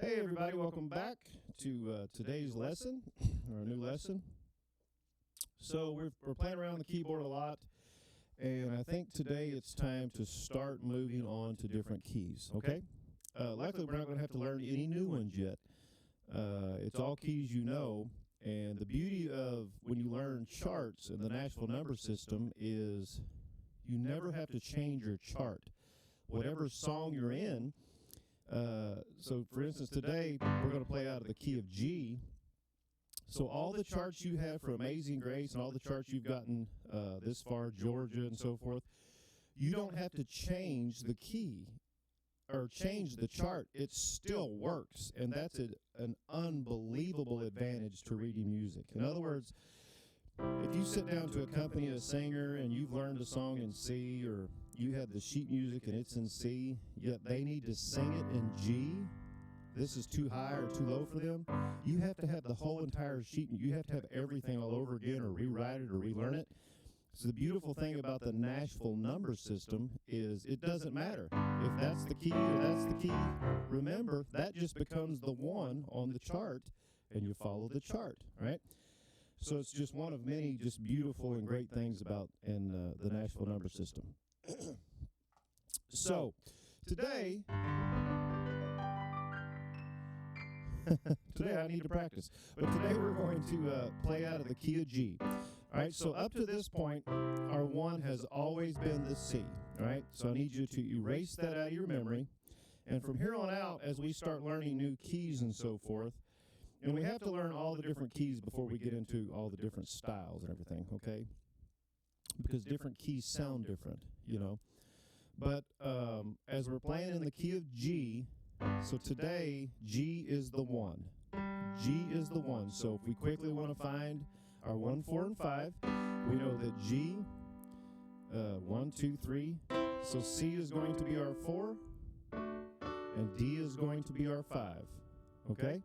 Hey everybody, welcome back to today's lesson, or a new lesson. So we're playing around the keyboard a lot, and I think today it's time to start moving on to different keys, okay? Luckily we're not going to have to learn any new ones yet. It's all keys you know, and the beauty of when you learn charts in the Nashville number system is you never have to change your chart. Whatever song you're in, so for instance, today we're going to play out of the key of G. So all the charts you have for Amazing Grace and all the charts you've gotten this far, Georgia and so forth, you don't have to change the key or change the chart. It still works, and that's an unbelievable advantage to reading music. In other words, if you sit down to accompany a singer and you've learned a song in C, or you have the sheet music and it's in C, yet they need to sing it in G, this is too high or too low for them, you have to have the whole entire sheet. You have to have everything all over again, or rewrite it or relearn it. So the beautiful thing about the Nashville number system is it doesn't matter. If that's the key or that's the key, remember, that just becomes the one on the chart, and you follow the chart, right? So it's just one of many just beautiful and great things about in the Nashville number system. So today I need to practice. But today we're going to play out of the key of G. All right, so up to this point, our one has always been the C. All right, so I need you to erase that out of your memory. And from here on out, as we start learning new keys and so forth, and we have to learn all the different keys before we get into all the different styles and everything, okay? Because different keys sound different, you know. But as we're playing in the key of G, so today, G is the one. G is the one. So if we quickly want to find our 1, 4, and 5, we know that G, 1, 2, 3. So C is going to be our 4, and D is going to be our 5, okay?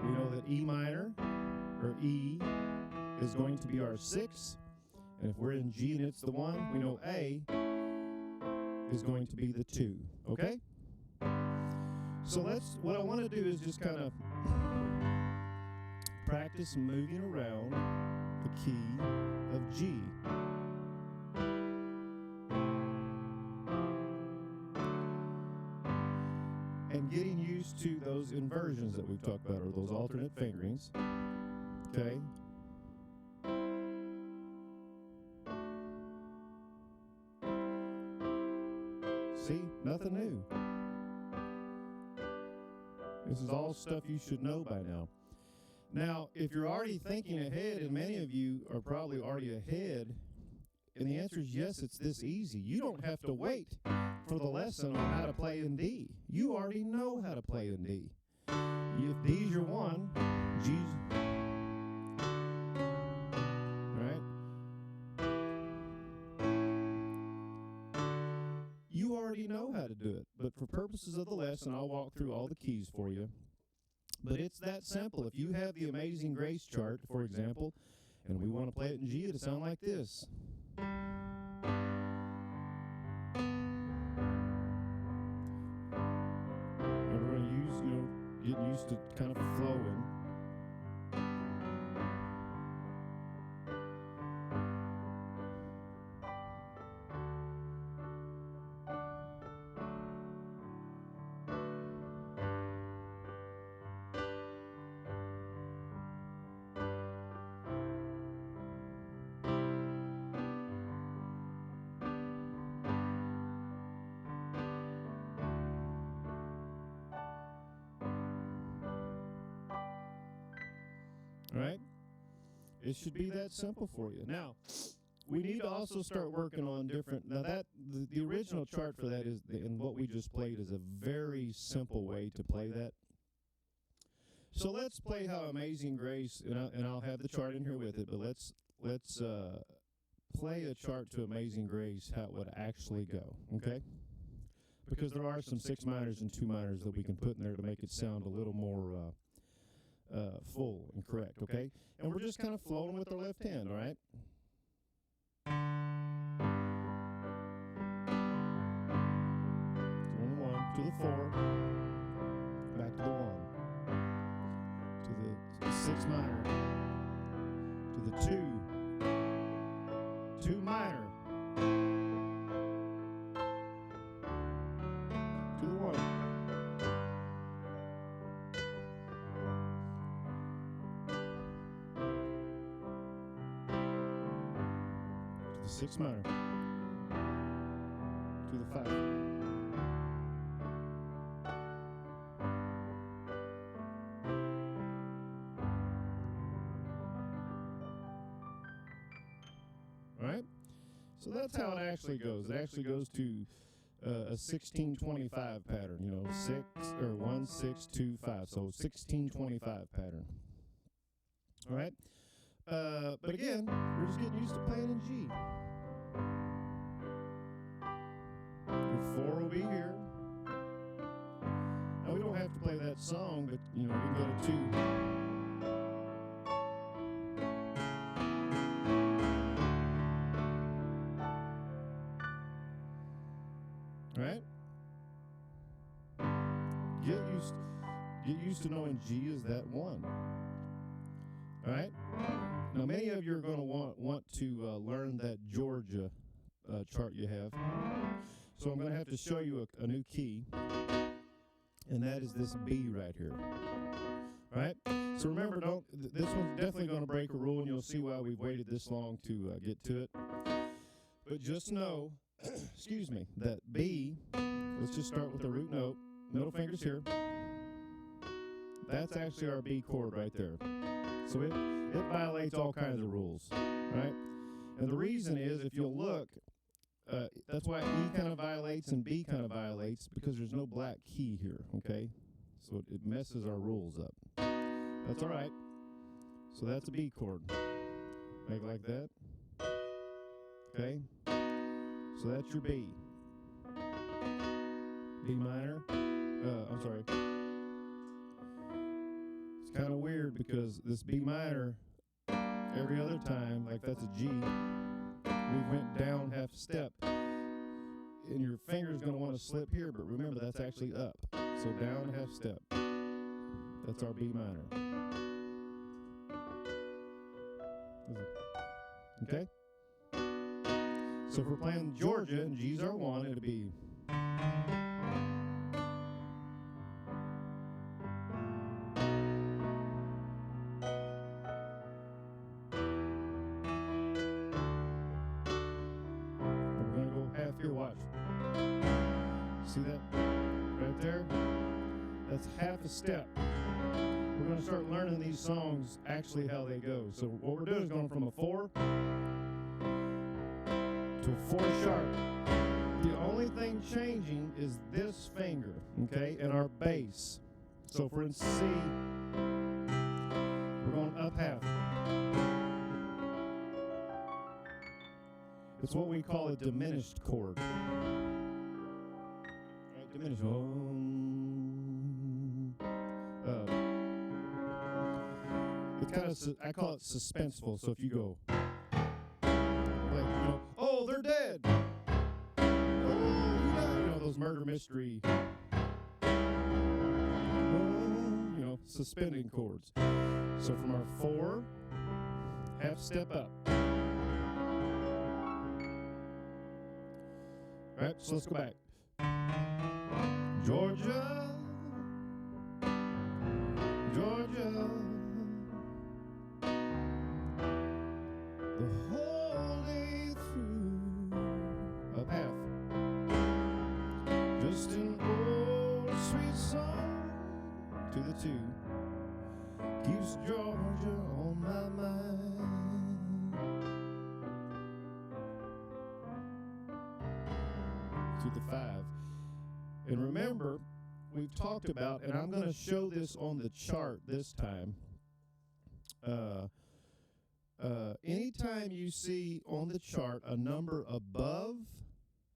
We know that E minor, or E, is going to be our 6. And if we're in G and it's the 1, we know A is going to be the 2. Okay? So what I want to do is just kind of practice moving around the key of G. And getting used to those inversions that we've talked about, or those alternate fingerings. Okay? See? Nothing new. This is all stuff you should know by now. Now, if you're already thinking ahead, and many of you are probably already ahead, and the answer is yes, it's this easy. You don't have to wait for the lesson on how to play in D. You already know how to play in D. If D's your 1, G's, right? You already know how to do it. But for purposes of the lesson, I'll walk through all the keys for you. But it's that simple. If you have the Amazing Grace chart, for example, and we want to play it in G, it'll sound like this. Getting used to kind of flowing. All right? It should be that simple for you. Now, we need to also start working on different. Now, the original chart for that is, and what we just played is a very simple way to play that. So let's play how Amazing Grace, and I'll have the chart in here with it, but let's play a chart to Amazing Grace, how it would actually go, okay? Because there are some 6 minors and 2 minors that we can put in there to make it sound a little more full and correct, okay? And we're just kind of flowing with our left hand, all right? To the 1, to the 4. 6 minor, to the 2, 2 minor, to the 1, to the 6 minor, to the 5. Right? So that's how it actually goes. It actually goes to a 1625 pattern, 6 or 1 6 2 5. So 1625 pattern. All right? But again, we're just getting used to playing in G. Your 4 will be here. Now we don't have to play that song, but we can go to 2. Right? Get used to knowing G is that 1. All right? Now many of you are going to want to learn that Georgia chart you have. So I'm going to have to show you a new key, and that is this B right here. All right? So remember, this one's definitely going to break a rule, and you'll see why we've waited this long to get to it. But just know, excuse me, that B, let's just start with the root note. Middle finger's here. That's actually our B chord right there. So it violates all kinds of rules, right? And the reason is, if you'll look, that's why E kind of violates and B kind of violates, because there's no black key here, okay? So it messes our rules up. That's all right. So that's a B chord. Make it like that. Okay? So that's your B. B minor. I'm sorry. It's kind of weird because this B minor, every other time, like that's a G, we went down half a step. And your finger's going to want to slip here, but remember that's actually up. So down half step. That's our B minor. Okay? So if we're playing Georgia and G's our 1, it'll be. We're going to go half here, watch. See that right there? That's half a step. We're going to start learning these songs actually how they go. So what we're doing is going from a 4 to a 4 sharp. The only thing changing is this finger, okay, and our bass. So if we're in C, we're going up half. It's what we call a diminished chord. Right, diminished. It's kind of, I call it suspenseful. So if you go, like, oh, they're dead. Oh, those murder mystery, suspending chords. So from our 4, half step up. All right, so let's go back. Georgia, Georgia. The whole day through, up half. Just an old sweet song to the 2. Keeps Georgia on my mind. To the 5. And remember, we've talked about, and I'm going to show this on the chart this time. Anytime you see on the chart a number above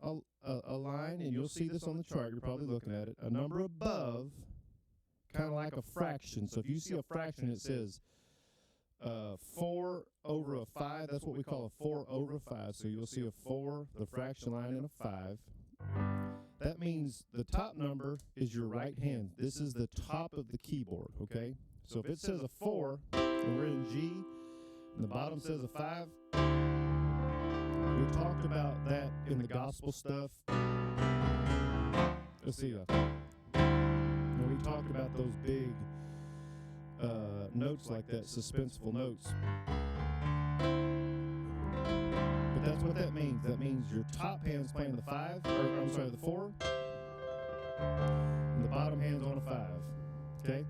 a line, and you'll see this on the chart, you're probably looking at it, a number above, kind of like a fraction. So if you see a fraction, it says 4 over a 5, that's what we call a 4 over 5. So you'll see a 4, the fraction line, and a 5. That means the top number is your right hand. This is the top of the keyboard, okay? So if it says a 4 and we're in G, and the bottom says a 5, we talked about that in the gospel stuff. Let's see. And we talked about those big notes like that, suspenseful notes. But that's what that means. That means your top hand's playing the 5, or I'm sorry, the 4, and the bottom hand's on a 5. Okay?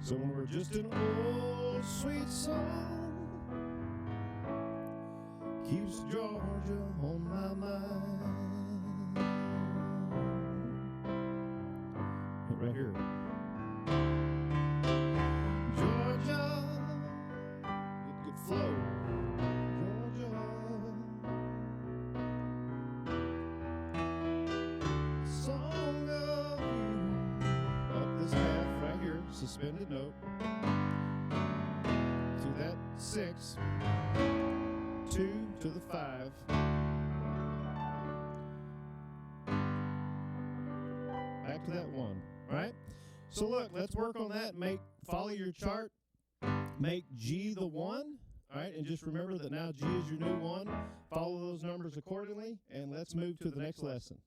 So when we're just an old sweet song, keeps Georgia on my mind. Right here. Georgia, good flow. Georgia, song of you. Up this half right here, suspended note. To that 6, 2 to the 5. Back to that 1. All right? So look, let's work on that. Follow your chart. Make G the 1. All right? And just remember that now G is your new 1. Follow those numbers accordingly, and let's move to the next lesson.